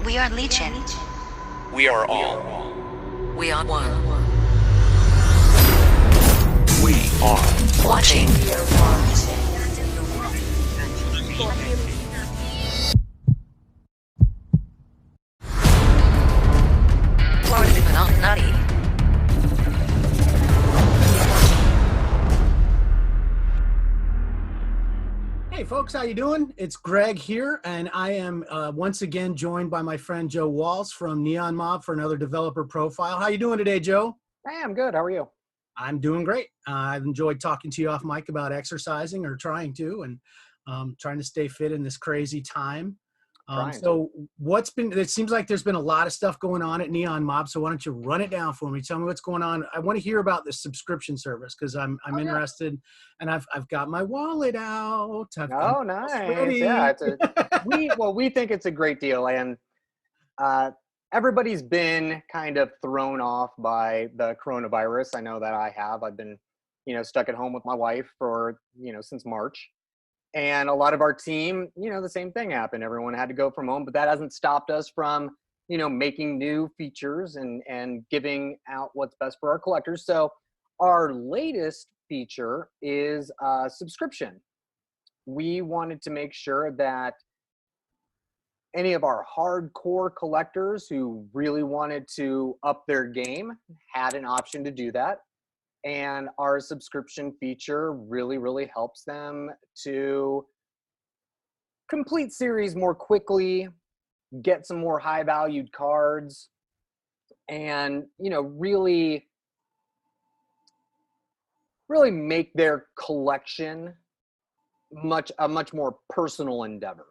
We are Legion. We are all. We are one. We are Watching. Part of the Illuminati. Hey folks, how you doing? It's Gregg here, and I am once again joined by my friend Joe Walz from NeonMob for another developer profile. How you doing today, Joe? Hey, I'm good. How are you? I'm doing great. I've enjoyed talking to you off mic about exercising, or trying to, and trying to stay fit in this crazy time. So what's been, it seems like there's been a lot of stuff going on at NeonMob, so why don't you run it down for me? Tell me what's going on. I want to hear about this subscription service because I'm interested, and I've got my wallet out. Oh, nice. Yeah, we think it's a great deal, and everybody's been kind of thrown off by the coronavirus. I know that I have. I've been, stuck at home with my wife for, since March. And a lot of our team, the same thing happened. Everyone had to go from home, but that hasn't stopped us from, making new features and giving out what's best for our collectors. So our latest feature is a subscription. We wanted to make sure that any of our hardcore collectors who really wanted to up their game had an option to do that. And our subscription feature really helps them to complete series more quickly, get some more high valued cards, and really make their collection a much more personal endeavor.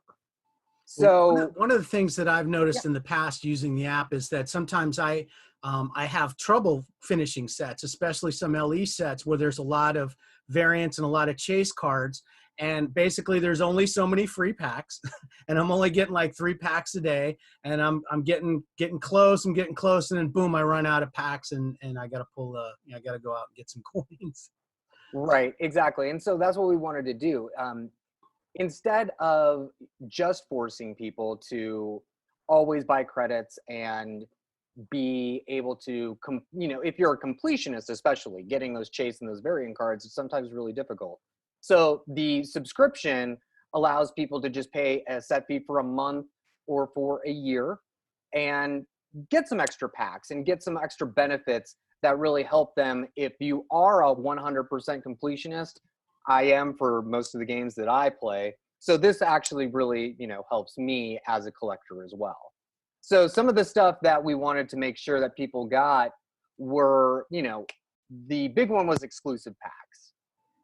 So one of the things that I've noticed in the past using the app is that sometimes I have trouble finishing sets, especially some LE sets where there's a lot of variants and a lot of chase cards. And basically there's only so many free packs and I'm only getting like 3 packs a day, and I'm getting close and getting close, and then boom, I run out of packs and I got to I got to go out and get some coins. Right, exactly. And so that's what we wanted to do. Instead of just forcing people to always buy credits and be able to, if you're a completionist, especially getting those chase and those variant cards is sometimes really difficult. So the subscription allows people to just pay a set fee for a month or for a year and get some extra packs and get some extra benefits that really help them. If you are a 100% completionist, I am for most of the games that I play. So this actually really, helps me as a collector as well. So some of the stuff that we wanted to make sure that people got were, the big one was exclusive packs.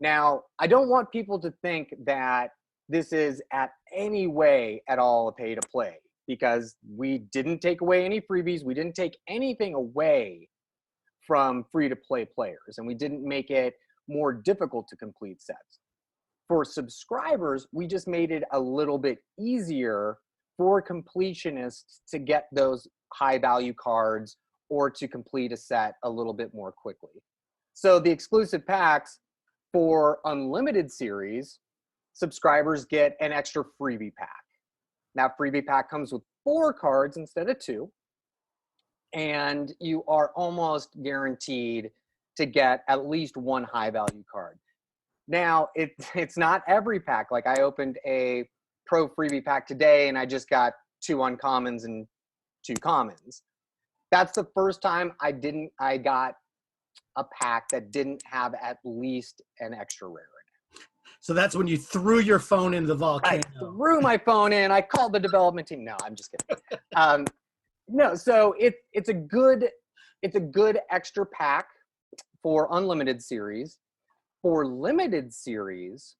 Now, I don't want people to think that this is at any way at all a pay to play, because we didn't take away any freebies. We didn't take anything away from free to play players, and we didn't make it more difficult to complete sets. For subscribers, we just made it a little bit easier for completionists to get those high value cards or to complete a set a little bit more quickly. So the exclusive packs for unlimited series, subscribers get an extra freebie pack. That freebie pack comes with 4 cards instead of 2. And you are almost guaranteed to get at least 1 high value card. Now, it's not every pack. Like I opened a pro freebie pack today and I just got 2 uncommons and 2 commons. That's the first time I got a pack that didn't have at least an extra rare in it. So that's when you threw your phone into the volcano. I threw my phone in. I called the development team. No, I'm just kidding. No, so it's a good extra pack for unlimited series. For limited series,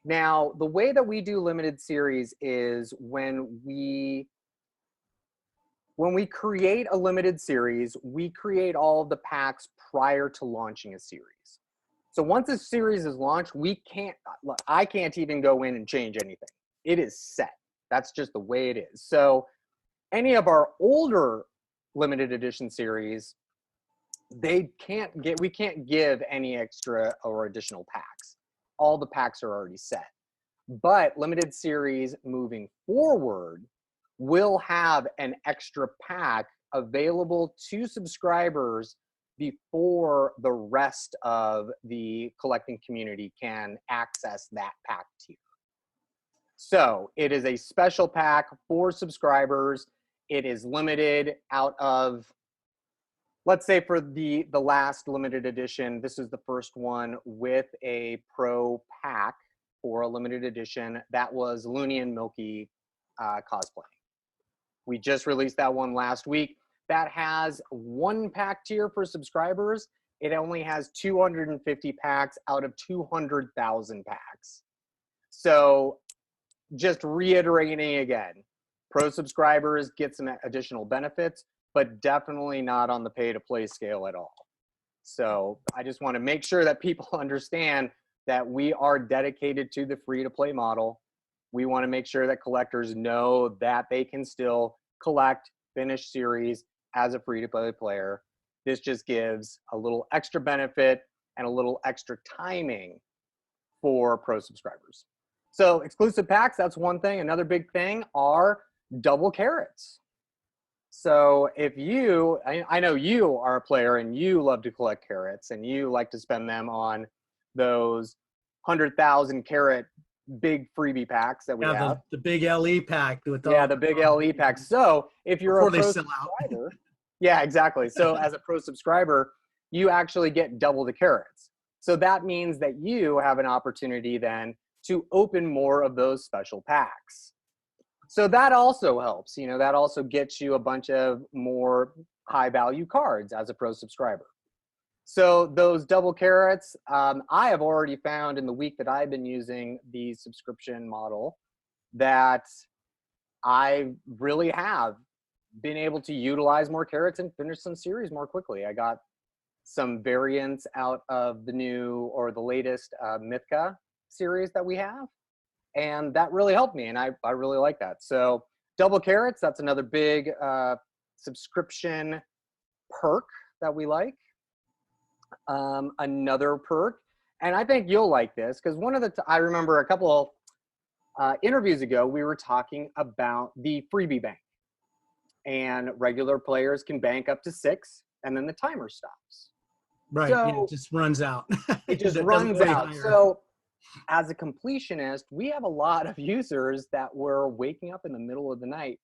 now the way that we do limited series is when we create a limited series, we create all of the packs prior to launching a series. So once a series is launched, I can't even go in and change anything. It is set. That's just the way it is. So any of our older limited edition series, we can't give any extra or additional packs. All the packs are already set. But limited series moving forward, will have an extra pack available to subscribers before the rest of the collecting community can access that pack tier. So it is a special pack for subscribers. It is limited out of, let's say for the last limited edition, this is the first one with a pro pack for a limited edition. That was Looney and Milky cosplay. We just released that one last week. That has one pack tier for subscribers. It only has 250 packs out of 200,000 packs. So just reiterating again, pro subscribers get some additional benefits, but definitely not on the pay to play scale at all. So I just want to make sure that people understand that we are dedicated to the free to play model. We want to make sure that collectors know that they can still collect finished series as a free to play player. This just gives a little extra benefit and a little extra timing for pro subscribers. So exclusive packs, that's one thing. Another big thing are double carrots. So if you, I know you are a player and you love to collect carrots and you like to spend them on those 100,000 carat big freebie packs that we have. The big LE pack. With the big LE pack. So if you're a pro subscriber, yeah, exactly. So as a pro subscriber, you actually get double the carrots. So that means that you have an opportunity then to open more of those special packs. So that also helps, you know, that also gets you a bunch of more high value cards as a pro subscriber. So those double carrots, I have already found in the week that I've been using the subscription model that I really have been able to utilize more carrots and finish some series more quickly. I got some variants out of the new or the latest Mythka series that we have, and that really helped me, and I really like that. So double carrots, that's another big subscription perk that we like. Another perk, and I think you'll like this, because one of the I remember a couple interviews ago we were talking about the freebie bank, and regular players can bank up to 6 and then the timer stops. Right. So yeah, it just runs out. It just runs out. So as a completionist, we have a lot of users that were waking up in the middle of the night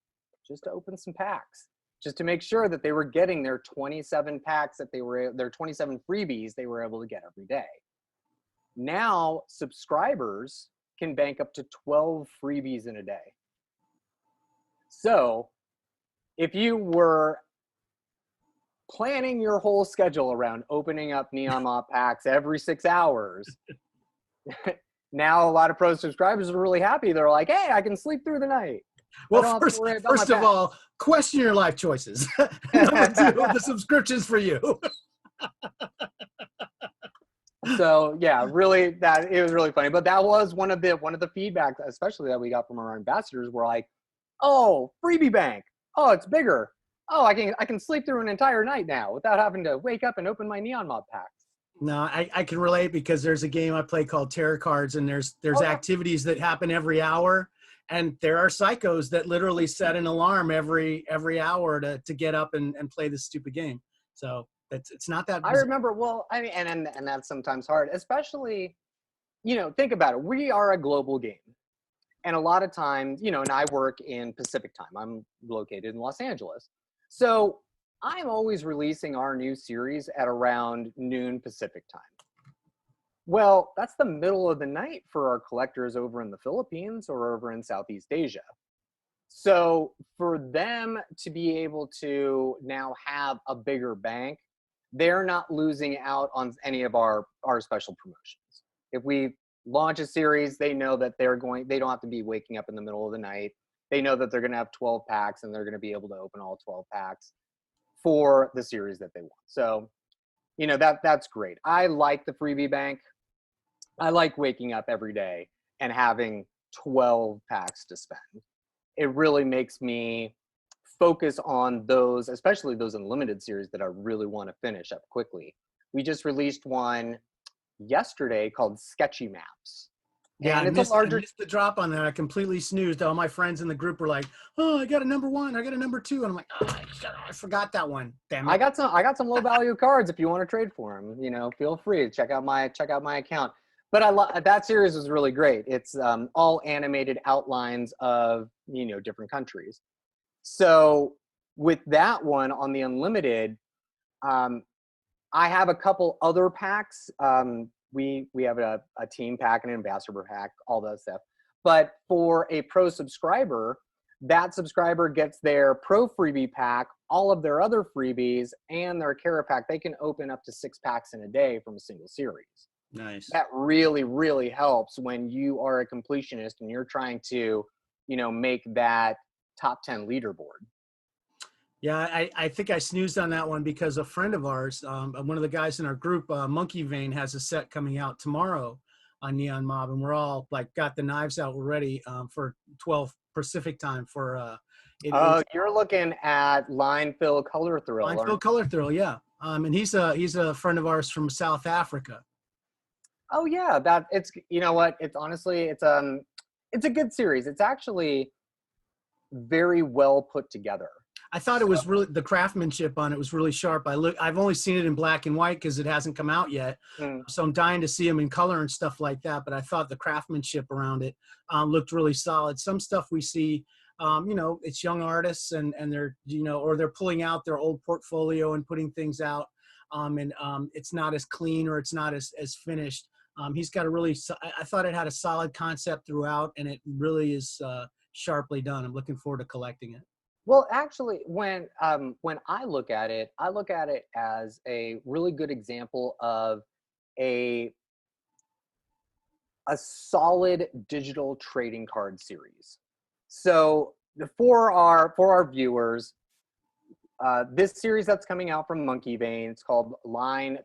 just to open some packs, just to make sure that they were getting their 27 packs that their 27 freebies they were able to get every day. Now subscribers can bank up to 12 freebies in a day. So if you were planning your whole schedule around opening up NeonMob packs every 6 hours, now a lot of pro subscribers are really happy. They're like, hey, I can sleep through the night. Well, first of all, question your life choices. Number 2, the subscription's for you. So yeah, really, it was really funny. But that was one of the feedback, especially that we got from our ambassadors, were like, oh, freebie bank. Oh, it's bigger. Oh, I can sleep through an entire night now without having to wake up and open my NeonMob packs. No, I can relate, because there's a game I play called Terror Cards, and there's activities that happen every hour, and there are psychos that literally set an alarm every hour to get up and play this stupid game. So it's not that. I remember. Well, I mean, and that's sometimes hard, especially, you know, think about it. We are a global game, and a lot of times, you know, and I work in Pacific time. I'm located in Los Angeles, so I'm always releasing our new series at around noon Pacific time. Well, that's the middle of the night for our collectors over in the Philippines or over in Southeast Asia. So for them to be able to now have a bigger bank, they're not losing out on any of our special promotions. If we launch a series, they know that they don't have to be waking up in the middle of the night. They know that they're going to have 12 packs and they're going to be able to open all 12 packs for the series that they want. So, you know, that's great. I like the freebie bank. I like waking up every day and having 12 packs to spend. It really makes me focus on those, especially those unlimited series that I really want to finish up quickly. We just released one yesterday called Sketchy Maps. Yeah, and it's a I larger. missed the drop on that. I completely snoozed. All my friends in the group were like, "Oh, I got a number 1. I got a number 2." And I'm like, "Oh, I forgot that one. Damn it." I got some low value cards if you want to trade for them. You know, feel free to check out my account. But that series was really great. It's all animated outlines of, you know, different countries. So with that one on the Unlimited, I have a couple other packs. We have a team pack, an ambassador pack, all that stuff. But for a pro subscriber, that subscriber gets their pro freebie pack, all of their other freebies, and their Kara pack. They can open up to 6 packs in a day from a single series. Nice. That really, really helps when you are a completionist and you're trying to, you know, make that top 10 leaderboard. Yeah, I think I snoozed on that one because a friend of ours, one of the guys in our group, Monkey Vein, has a set coming out tomorrow on NeonMob, and we're all like got the knives out. We're ready for 12 Pacific time for You're looking at Line Fill Color Thrill. Line Fill Color Thrill, yeah. And he's a friend of ours from South Africa. Oh yeah, it's, you know what? It's honestly, it's a good series. It's actually very well put together. I thought it was really, the craftsmanship on it was really sharp. I've only seen it in black and white because it hasn't come out yet. So I'm dying to see them in color and stuff like that. But I thought the craftsmanship around it looked really solid. Some stuff we see, you know, it's young artists and they're, you know, or they're pulling out their old portfolio and putting things out. And it's not as clean or it's not as finished. He's got a really, I thought it had a solid concept throughout, and it really is sharply done. I'm looking forward to collecting it. Well, actually, when I look at it as a really good example of a solid digital trading card series. So for our viewers, this series that's coming out from Monkey Vein, it's called Line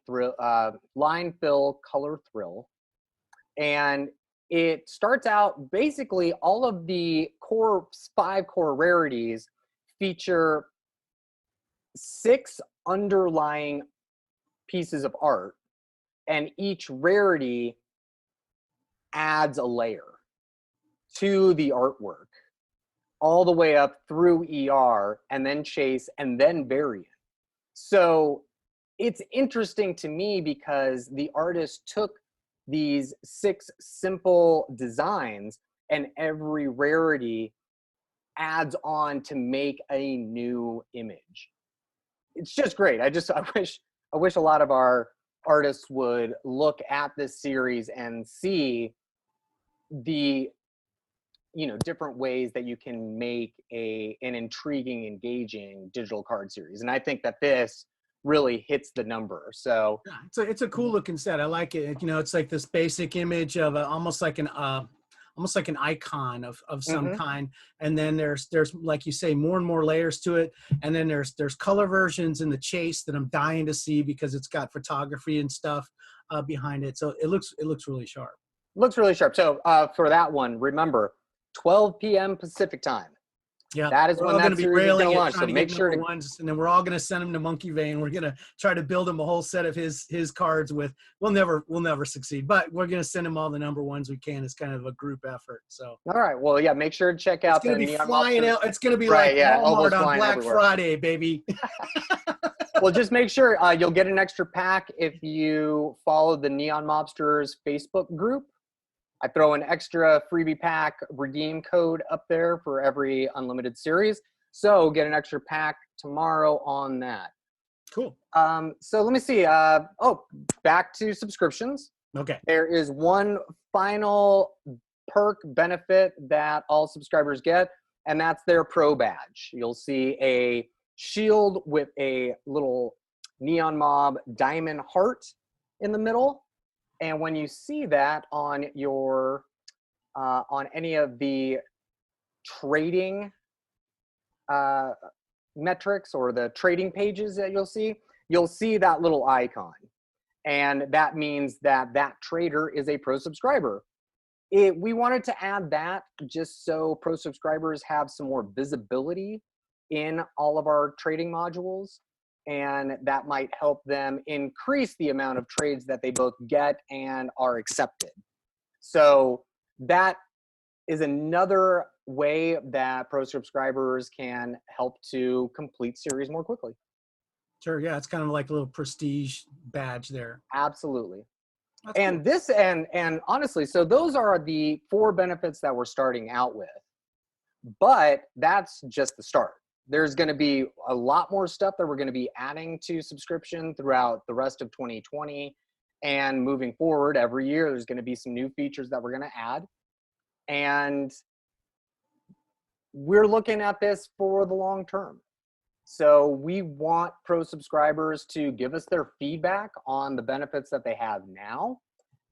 Fill Color Thrill, and it starts out basically all of the 5 core rarities feature 6 underlying pieces of art, and each rarity adds a layer to the artwork all the way up through ER and then chase and then variant. So it's interesting to me because the artist took these 6 simple designs and every rarity adds on to make a new image. It's just great. I wish a lot of our artists would look at this series and see the, you know, different ways that you can make an intriguing, engaging digital card series. And I think that this really hits the number. So yeah, it's a cool looking set. I like it. You know, it's like this basic image of almost like an icon of some kind, and then there's like you say, more and more layers to it, and then there's color versions in the chase that I'm dying to see because it's got photography and stuff behind it. So it looks really sharp. Looks really sharp. So for that one, remember 12 p.m. Pacific time. Yeah, that is when that series is going to launch. So make sure to ones, and then we're all going to send them to Monkey Vein. We're going to try to build him a whole set of his cards with. We'll never succeed, but we're going to send him all the number 1s we can. It's kind of a group effort. So all right, well, yeah, make sure to check out. It's going to be flying out. It's going to be right, like Walmart on Black Friday, baby. Well, just make sure you'll get an extra pack if you follow the Neon Mobsters Facebook group. I throw an extra freebie pack redeem code up there for every Unlimited series. So get an extra pack tomorrow on that. Cool. So let me see. Back to subscriptions. Okay. There is one final perk benefit that all subscribers get, and that's their pro badge. You'll see a shield with a little NeonMob diamond heart in the middle. And when you see that on your on any of the trading metrics or the trading pages that you'll see that little icon, and that means that trader is a pro subscriber. We wanted to add that just so pro subscribers have some more visibility in all of our trading modules, and that might help them increase the amount of trades that they both get and are accepted. So that is another way that pro subscribers can help to complete series more quickly. Sure. Yeah. It's kind of like a little prestige badge there. Absolutely. That's And cool. this, and honestly, so those are the 4 benefits that we're starting out with, but that's just the start. There's going to be a lot more stuff that we're going to be adding to subscription throughout the rest of 2020 and moving forward. Every year there's going to be some new features that we're going to add, and we're looking at this for the long term. So we want pro subscribers to give us their feedback on the benefits that they have now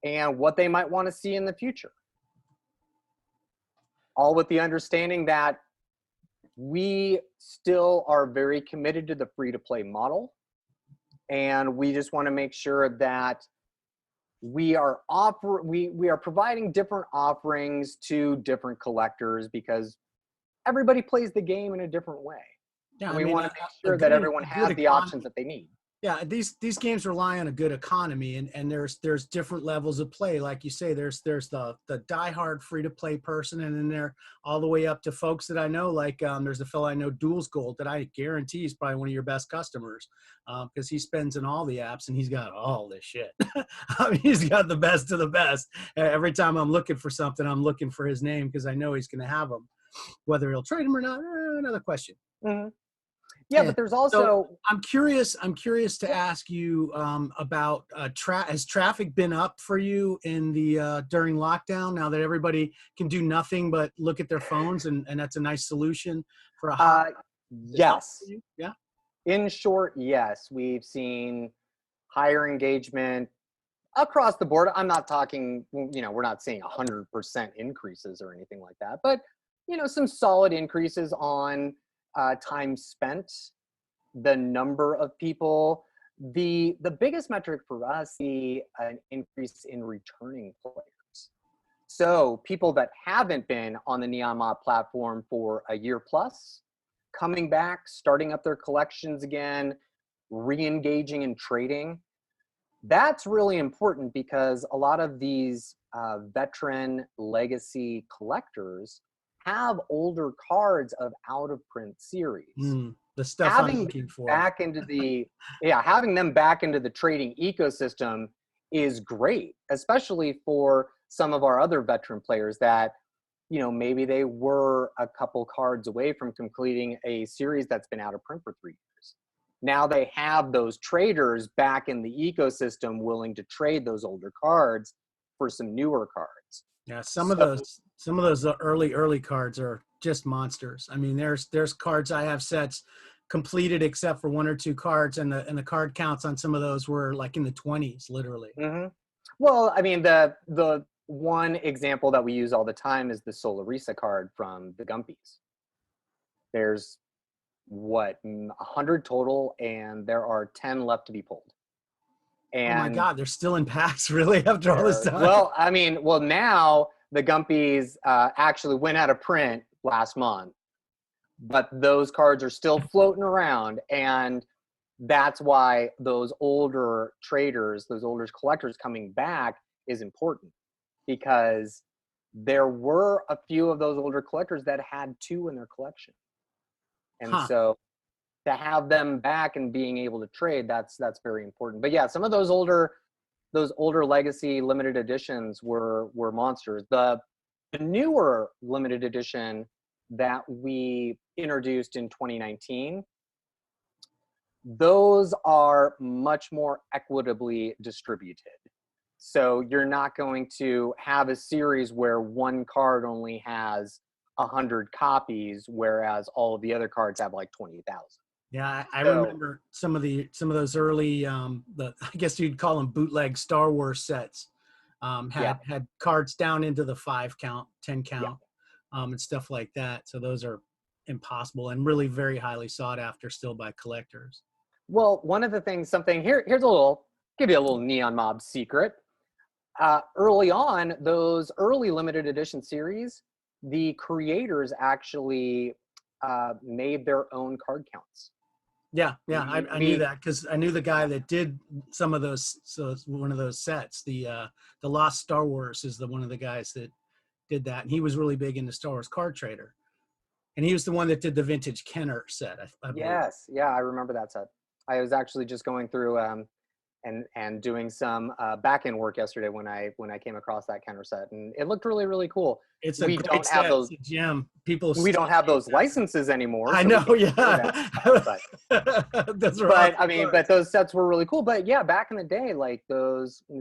and what they might want to see in the future. All with the understanding that we still are very committed to the free-to-play model, and we just want to make sure that we are providing different offerings to different collectors, because everybody plays the game in a different way. Yeah. And I we mean, want to make sure that everyone has the options that they need. Yeah, these games rely on a good economy, and there's different levels of play. Like you say, there's the diehard free to play person, and then there all the way up to folks that I know. Like there's a fellow I know, Duels Gold, that I guarantee is probably one of your best customers, because he spends in all the apps and he's got all this shit. I mean, he's got the best of the best. Every time I'm looking for something, I'm looking for his name because I know he's going to have them. Whether he'll trade them or not, another question. Mm-hmm. Yeah, but there's also. So I'm curious to ask you about has traffic been up for you in the during lockdown, now that everybody can do nothing but look at their phones, and that's a nice solution for a hobby? Yes. Yeah. In short, yes, we've seen higher engagement across the board. I'm not talking, we're not seeing 100% increases or anything like that, but some solid increases on time spent, the number of people. The biggest metric for us is an increase in returning players. So people that haven't been on the NeonMob platform for a year plus, coming back, starting up their collections again, re-engaging in trading. That's really important, because a lot of these veteran legacy collectors have older cards of out-of-print series. The stuff I'm looking for. Having them back into the trading ecosystem is great, especially for some of our other veteran players that, maybe they were a couple cards away from completing a series that's been out of print for 3 years. Now they have those traders back in the ecosystem willing to trade those older cards for some newer cards. Yeah, some of those early cards are just monsters. I mean, there's cards, I have sets completed except for 1 or 2 cards, and the card counts on some of those were like in the 20s, literally. Mm-hmm. Well, I mean, the one example that we use all the time is the Solarisa card from the Gumpies. There's 100 total, and there are 10 left to be pulled. And oh my God, they're still in packs, really, after all this time? Well, now the Gumpies actually went out of print last month, but those cards are still floating around, and that's why those older traders, those older collectors coming back is important, because there were a few of those older collectors that had 2 in their collection. And so to have them back and being able to trade, that's very important. But yeah, some of those older legacy limited editions were monsters. The newer limited edition that we introduced in 2019, those are much more equitably distributed. So you're not going to have a series where one card only has 100 copies, whereas all of the other cards have like 20,000. Yeah, I remember some of those early, I guess you'd call them bootleg Star Wars sets, had cards down into the 5 count, 10 count, and stuff like that. So those are impossible and really very highly sought after still by collectors. Well, one of the things, here's give you a little NeonMob secret. Early on, those early limited edition series, the creators actually made their own card counts. Yeah, I knew that, because I knew the guy that did some of those. So it's one of those sets. The Lost Star Wars is one of the guys that did that, and he was really big into Star Wars Card Trader. And he was the one that did the vintage Kenner set. I believe. Yes, yeah, I remember that set. I was actually just going through and doing some back end work yesterday when I came across that Kenner set, and it looked really, really cool. It's a we great don't set. have those. It's a gem. People. We don't have those licenses anymore. I so know. we can't do Yeah. that, but, That's right. but I mean, but those sets were really cool. But yeah, back in the day, like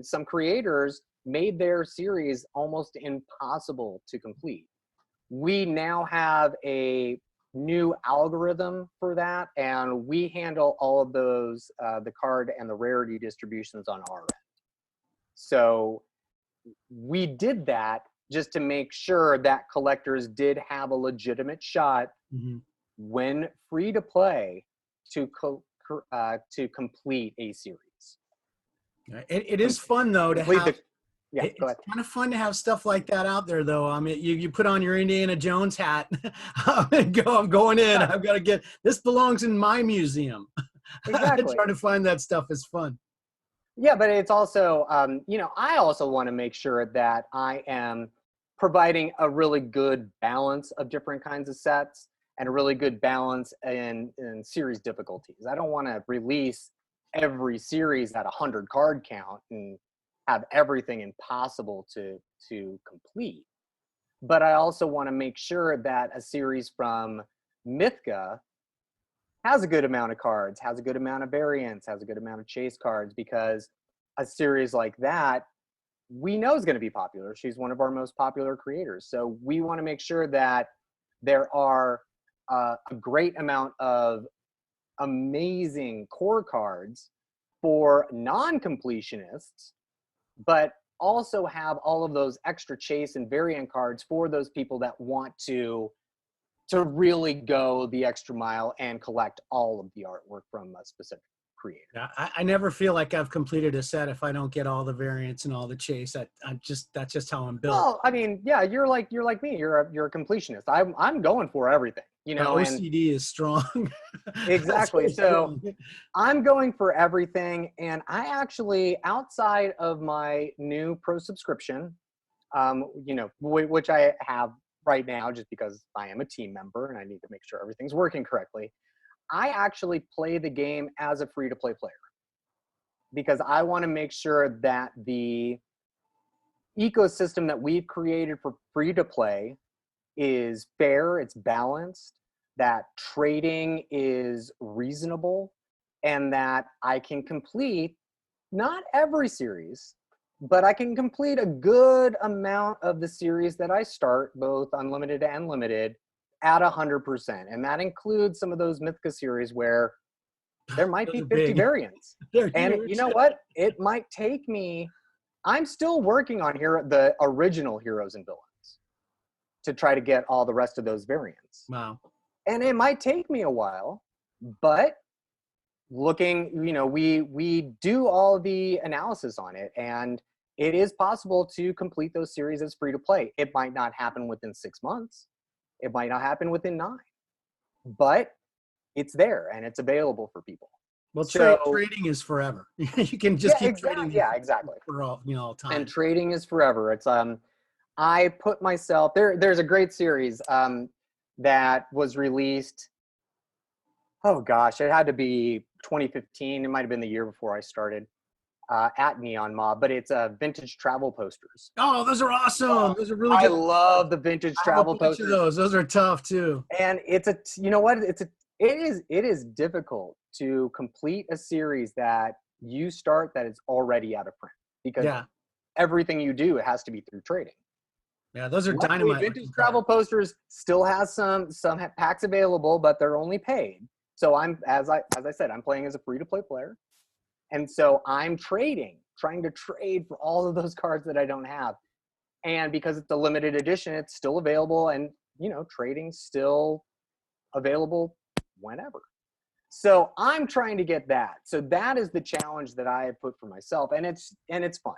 some creators made their series almost impossible to complete. We now have a new algorithm for that, and we handle all of those, the card and the rarity distributions on our end. So we did that just to make sure that collectors did have a legitimate shot when free to play to complete a series. It is fun though to have. Yeah, it's go ahead. kind of fun to have stuff like that out there, though. I mean, you put on your Indiana Jones hat, I'm going in. I've got to get this. Belongs in my museum. Exactly. Trying to find that stuff is fun. Yeah, but it's also, I also want to make sure that I am providing a really good balance of different kinds of sets and a really good balance in series difficulties. I don't want to release every series at 100 card count and have everything impossible to complete. But I also want to make sure that a series from Mythka has a good amount of cards, has a good amount of variants, has a good amount of chase cards, because a series like that we know is going to be popular. She's one of our most popular creators. So we want to make sure that there are a great amount of amazing core cards for non-completionists, but also have all of those extra chase and variant cards for those people that want to really go the extra mile and collect all of the artwork from a specific creator. I never feel like I've completed a set if I don't get all the variants and all the chase. That's just how I'm built. Well, I mean, yeah, you're like me. You're a completionist. I'm going for everything. You know, my OCD is strong. Exactly. So I'm going for everything. And I actually, outside of my new pro subscription, which I have right now just because I am a team member and I need to make sure everything's working correctly, I actually play the game as a free-to-play player because I want to make sure that the ecosystem that we've created for free-to-play is fair, it's balanced, that trading is reasonable, and that I can complete not every series, but I can complete a good amount of the series that I start, both unlimited and limited, at 100%. And that includes some of those Mythka series where there might be 50 variants. And you know what? It might take me, I'm still working on the original heroes and villains to try to get all the rest of those variants. Wow. And it might take me a while, but looking, we do all the analysis on it, and it is possible to complete those series as free to play. It might not happen within 6 months. It might not happen within 9, but it's there and it's available for people. Well, trading is forever. You can just keep trading. Yeah, exactly. For all time. And trading is forever. It's I put myself there's a great series that was released. Oh gosh, it had to be 2015. It might have been the year before I started at NeonMob, but it's vintage travel posters. Oh, those are awesome. Those are really good. I love the vintage travel posters. Those are tough too. And it is difficult to complete a series that you start that is already out of print, because everything you do has to be through trading. Yeah, those are Luckily, dynamite. Vintage travel posters still has some packs available, but they're only paid. So as I said, I'm playing as a free-to-play player. And so I'm trying to trade for all of those cards that I don't have. And because it's a limited edition, it's still available, and trading's still available whenever. So I'm trying to get that. So that is the challenge that I have put for myself, and it's fun,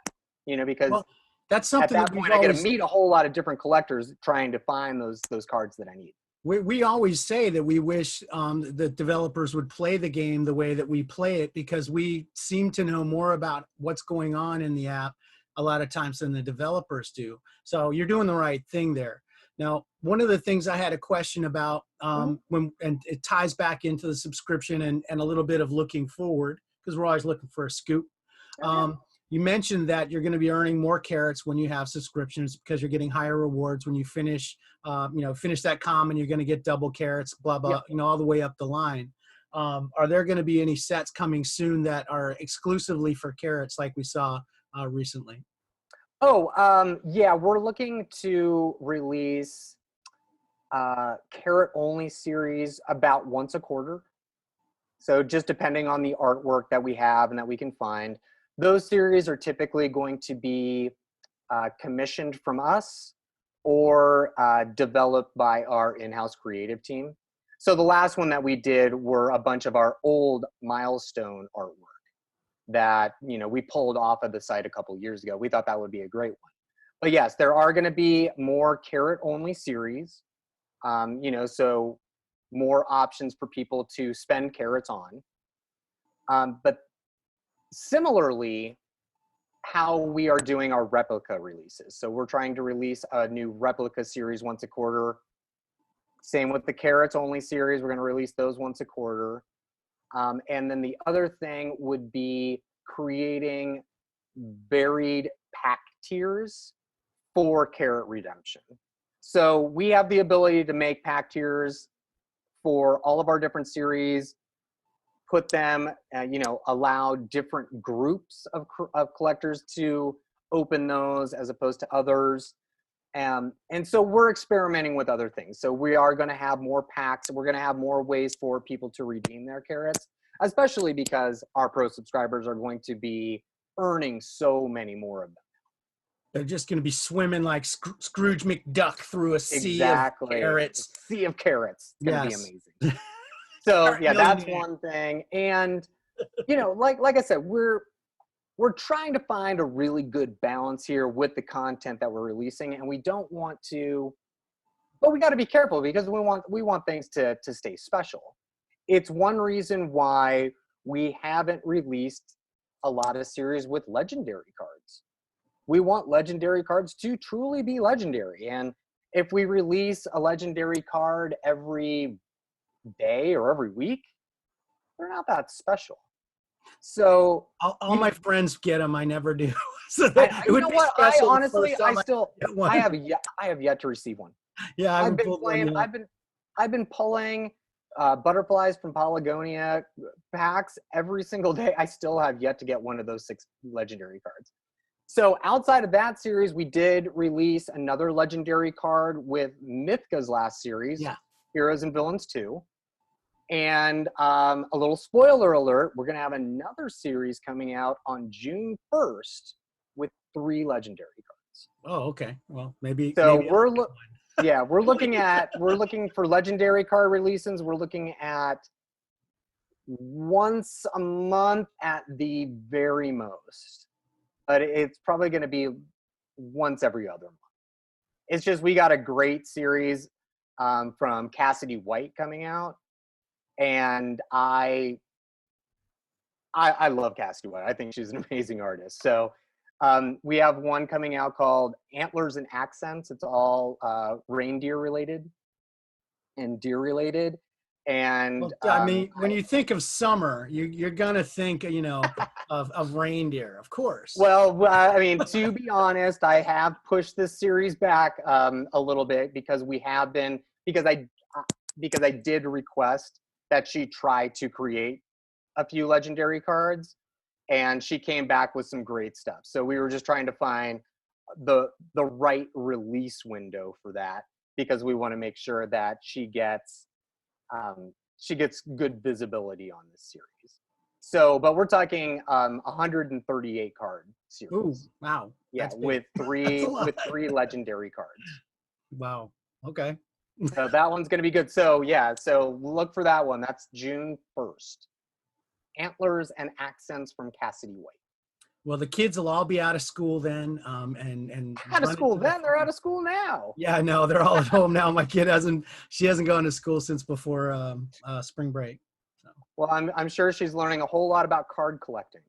because that's something at that point I get to meet a whole lot of different collectors trying to find those cards that I need. We always say that we wish the developers would play the game the way that we play it, because we seem to know more about what's going on in the app a lot of times than the developers do. So you're doing the right thing there. Now, one of the things I had a question about and it ties back into the subscription and a little bit of looking forward, because we're always looking for a scoop. You mentioned that you're going to be earning more carrots when you have subscriptions because you're getting higher rewards when you finish, finish that common, you're going to get double carrots, blah, blah, all the way up the line. Are there going to be any sets coming soon that are exclusively for carrots like we saw recently? Yeah, we're looking to release carrot only series about once a quarter. So just depending on the artwork that we have and that we can find. Those series are typically going to be commissioned from us or developed by our in-house creative team. So the last one that we did were a bunch of our old milestone artwork that, we pulled off of the site a couple years ago. We thought that would be a great one. But yes, there are going to be more carrot only series, so more options for people to spend carrots on. But similarly, how we are doing our replica releases. So we're trying to release a new replica series once a quarter. Same with the carrots only series. We're going to release those once a quarter. And then the other thing would be creating varied pack tiers for carrot redemption. So we have the ability to make pack tiers for all of our different series, put them, allow different groups of collectors to open those as opposed to others. And so we're experimenting with other things. So we are going to have more packs. We're going to have more ways for people to redeem their carrots, especially because our pro subscribers are going to be earning so many more of them. They're just going to be swimming like Scrooge McDuck through a sea of carrots. Sea of carrots. It's going to be amazing. So yeah, that's one thing. And, like I said, we're trying to find a really good balance here with the content that we're releasing, and we don't want to, but we got to be careful because we want things to stay special. It's one reason why we haven't released a lot of series with legendary cards. We want legendary cards to truly be legendary, and if we release a legendary card every day or every week, they're not that special. So all my friends get them. I never do. So you know what? I honestly, I have yet to receive one. Yeah, I've been pulling butterflies from Polygonia packs every single day. I still have yet to get one of those 6 legendary cards. So outside of that series, we did release another legendary card with Mythica's last series, Heroes and Villains 2. And a little spoiler alert, we're going to have another series coming out on June 1st with 3 legendary cards. Oh, okay. Well, maybe. So we're looking for legendary card releases. We're looking at once a month at the very most. But it's probably going to be once every other month. It's just we got a great series from Cassidy White coming out. And I love Cassidy White. I think she's an amazing artist. So we have one coming out called Antlers and Accents. It's all reindeer related and deer related. And I mean, when you think of summer, you're gonna think, of reindeer, of course. Well, I mean, to be honest, I have pushed this series back a little bit because I did request that she try to create a few legendary cards, and she came back with some great stuff. So we were just trying to find the right release window for that because we want to make sure that she gets good visibility on this series. So, but we're talking 138 card series. Ooh, wow. Yeah, with three legendary cards. Wow. Okay. So that one's going to be good. So yeah, so look for that one. That's June 1st. Antlers and Accents from Cassidy White. Well, the kids will all be out of school then, and out of school then. They're out of school now. Yeah, no, they're all at home now. My kid hasn't gone to school since before spring break. So. Well, I'm sure she's learning a whole lot about card collecting.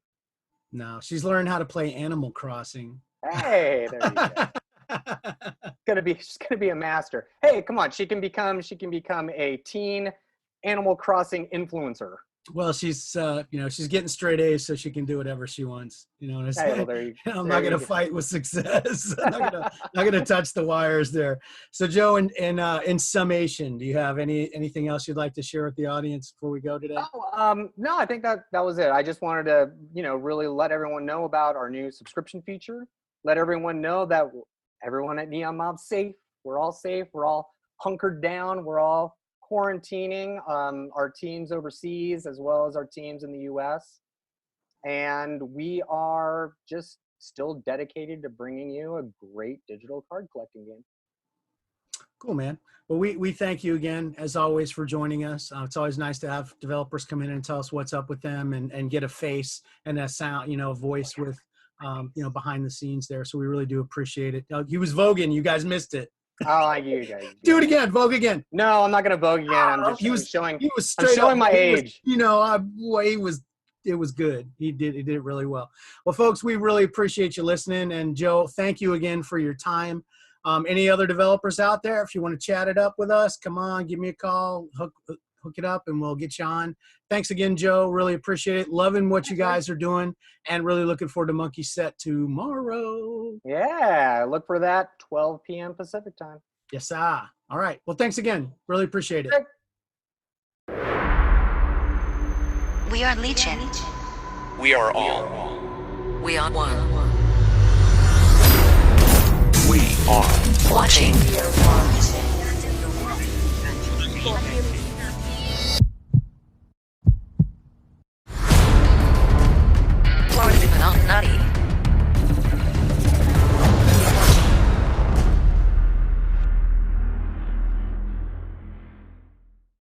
No, she's learned how to play Animal Crossing. Hey, there you go. She's gonna be a master. Hey, come on, she can become a teen Animal Crossing influencer. Well, she's she's getting straight A's, so she can do whatever she wants. You know what I'm Hey, saying? well, there you, I'm there not you going to go. fight with success. I'm not gonna touch the wires there. So, Joe, in summation, do you have anything else you'd like to share with the audience before we go today? Oh, no, I think that was it. I just wanted to, really let everyone know about our new subscription feature. Let everyone know that everyone at NeonMob's safe. We're all safe. We're all hunkered down. We're all quarantining, our teams overseas as well as our teams in the US. And we are just still dedicated to bringing you a great digital card collecting game. Cool, man. Well, we thank you again, as always, for joining us. It's always nice to have developers come in and tell us what's up with them and get a face and a sound, a voice with, behind the scenes there. So we really do appreciate it. He was voguing. You guys missed it. Oh, you guys. Do it again. Vogue again. No, I'm not going to vogue again. I'm just showing. He was straight I'm showing up, my age. It was good. He did it really well. Well, folks, we really appreciate you listening. And Joe, thank you again for your time. Any other developers out there, if you want to chat it up with us, come on, give me a call, hook it up, and we'll get you on. Thanks again, Joe. Really appreciate it. Loving what you guys are doing, and really looking forward to Monkey Set tomorrow. Yeah, look for that 12 p.m. Pacific time. Yes, sir. All right. Well, thanks again. Really appreciate it. We are Legion. We are all. We are one. We are Watching. Watching.